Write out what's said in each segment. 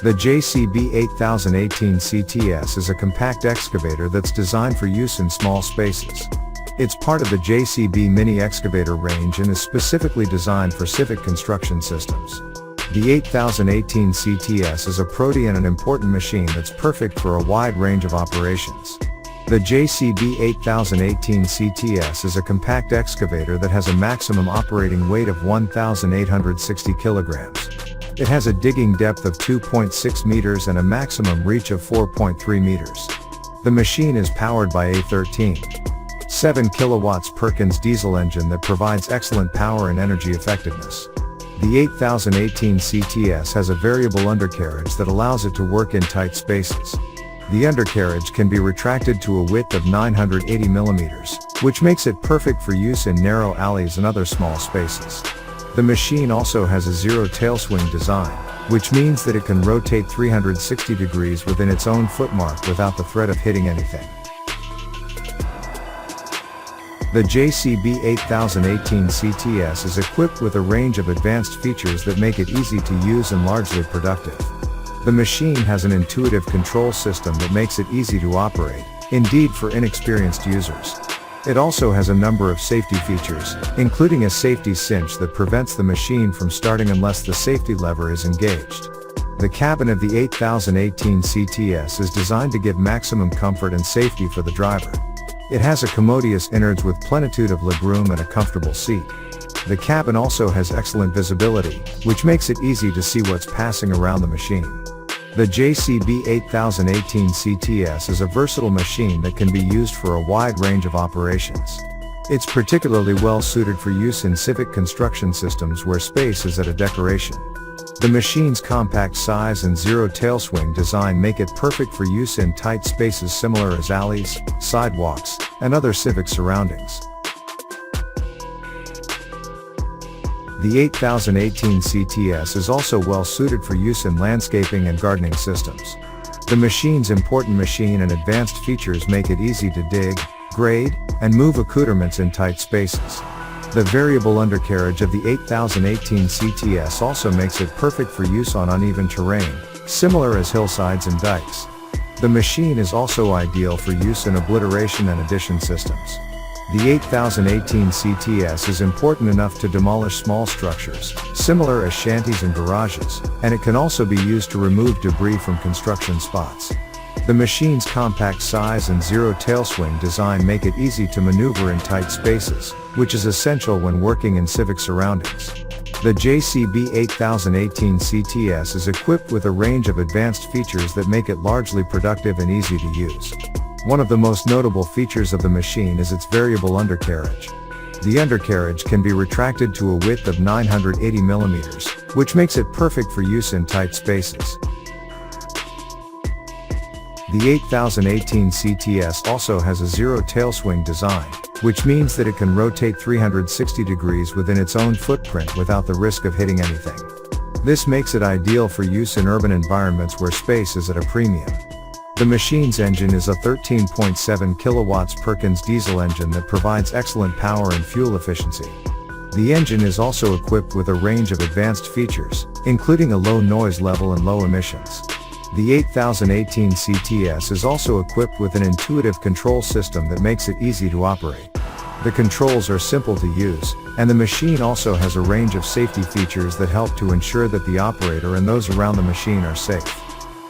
The JCB 8018 CTS is a compact excavator that's designed for use in small spaces. It's part of the JCB mini excavator range and is specifically designed for civic construction systems. The 8018 CTS is a Protean and important machine that's perfect for a wide range of operations. The JCB 8018 CTS is a compact excavator that has a maximum operating weight of 1,860 kilograms. It has a digging depth of 2.6 meters and a maximum reach of 4.3 meters. The machine is powered by a 7 kilowatts Perkins diesel engine that provides excellent power and energy effectiveness. The 8018 CTS has a variable undercarriage that allows it to work in tight spaces. The undercarriage can be retracted to a width of 980 millimeters, which makes it perfect for use in narrow alleys and other small spaces. The machine also has a zero-tailswing design, which means that it can rotate 360 degrees within its own footmark without the threat of hitting anything. The JCB 8018 CTS is equipped with a range of advanced features that make it easy to use and largely productive. The machine has an intuitive control system that makes it easy to operate, indeed for inexperienced users. It also has a number of safety features, including a safety cinch that prevents the machine from starting unless the safety lever is engaged. The cabin of the 8018 CTS is designed to give maximum comfort and safety for the driver. It has a commodious innards with plenitude of legroom and a comfortable seat. The cabin also has excellent visibility, which makes it easy to see what's passing around the machine. The JCB 8018 CTS is a versatile machine that can be used for a wide range of operations. It's particularly well suited for use in civic construction systems where space is at a decoration. The machine's compact size and zero-tailswing design make it perfect for use in tight spaces similar as alleys, sidewalks, and other civic surroundings. The 8018 CTS is also well suited for use in landscaping and gardening systems. The machine's important machine and advanced features make it easy to dig, grade, and move accoutrements in tight spaces. The variable undercarriage of the 8018 CTS also makes it perfect for use on uneven terrain, similar as hillsides and dikes. The machine is also ideal for use in obliteration and addition systems. The 8018 CTS is important enough to demolish small structures, similar as shanties and garages, and it can also be used to remove debris from construction spots. The machine's compact size and zero-tailswing design make it easy to maneuver in tight spaces, which is essential when working in civic surroundings. The JCB 8018 CTS is equipped with a range of advanced features that make it largely productive and easy to use. One of the most notable features of the machine is its variable undercarriage. The undercarriage can be retracted to a width of 980 millimeters, which makes it perfect for use in tight spaces. The 8018 CTS also has a zero-tailswing design, which means that it can rotate 360 degrees within its own footprint without the risk of hitting anything. This makes it ideal for use in urban environments where space is at a premium. The machine's engine is a 13.7 kilowatts Perkins diesel engine that provides excellent power and fuel efficiency. The engine is also equipped with a range of advanced features, including a low noise level and low emissions. The 8018 CTS is also equipped with an intuitive control system that makes it easy to operate. The controls are simple to use, and the machine also has a range of safety features that help to ensure that the operator and those around the machine are safe.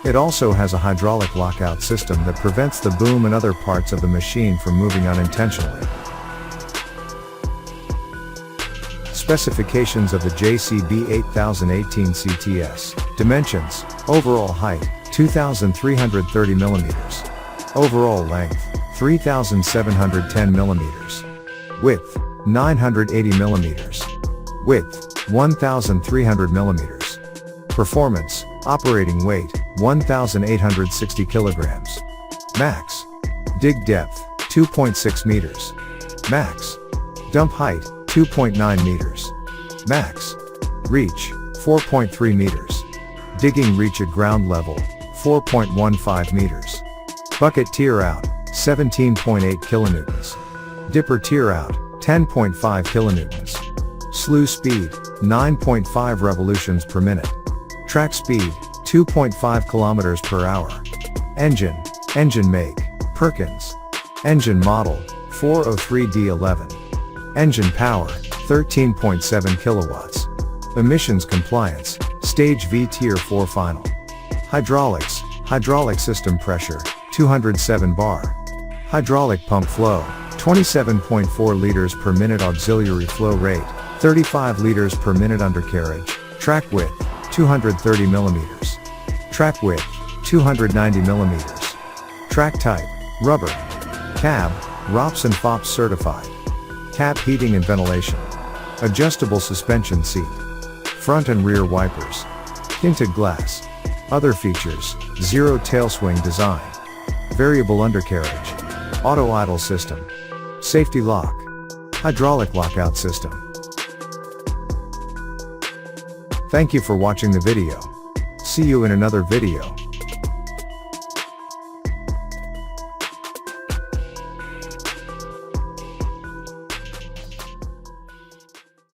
It also has a hydraulic lockout system that prevents the boom and other parts of the machine from moving unintentionally. Specifications of the JCB 8018 CTS. Dimensions: overall height, 2,330 millimeters. Overall length, 3,710 millimeters. Width, 980 millimeters. Width, 1,300 millimeters. Performance: operating weight, 1,860 kilograms. Max dig depth, 2.6 meters. Max dump height, 2.9 meters. Max reach, 4.3 meters. Digging reach at ground level, 4.15 meters. Bucket tearout, 17.8 kilonewtons. Dipper tearout, 10.5 kilonewtons. Slew speed, 9.5 revolutions per minute. Track speed, 2.5 kilometers per hour. Engine make, Perkins. Engine model, 403D11. Engine power, 13.7 kilowatts. Emissions compliance, stage V tier 4 final. Hydraulic system pressure, 207 bar. Hydraulic pump flow, 27.4 liters per minute. Auxiliary flow rate, 35 liters per minute. Undercarriage, track width, 230 millimeters. Track width, 290 millimeters. Track type, rubber. Cab, ROPS and FOPS certified. Cab heating and ventilation. Adjustable suspension seat. Front and rear wipers. Tinted glass. Other features, zero-tailswing design. Variable undercarriage. Auto idle system. Safety lock. Hydraulic lockout system. Thank you for watching the video. See you in another video.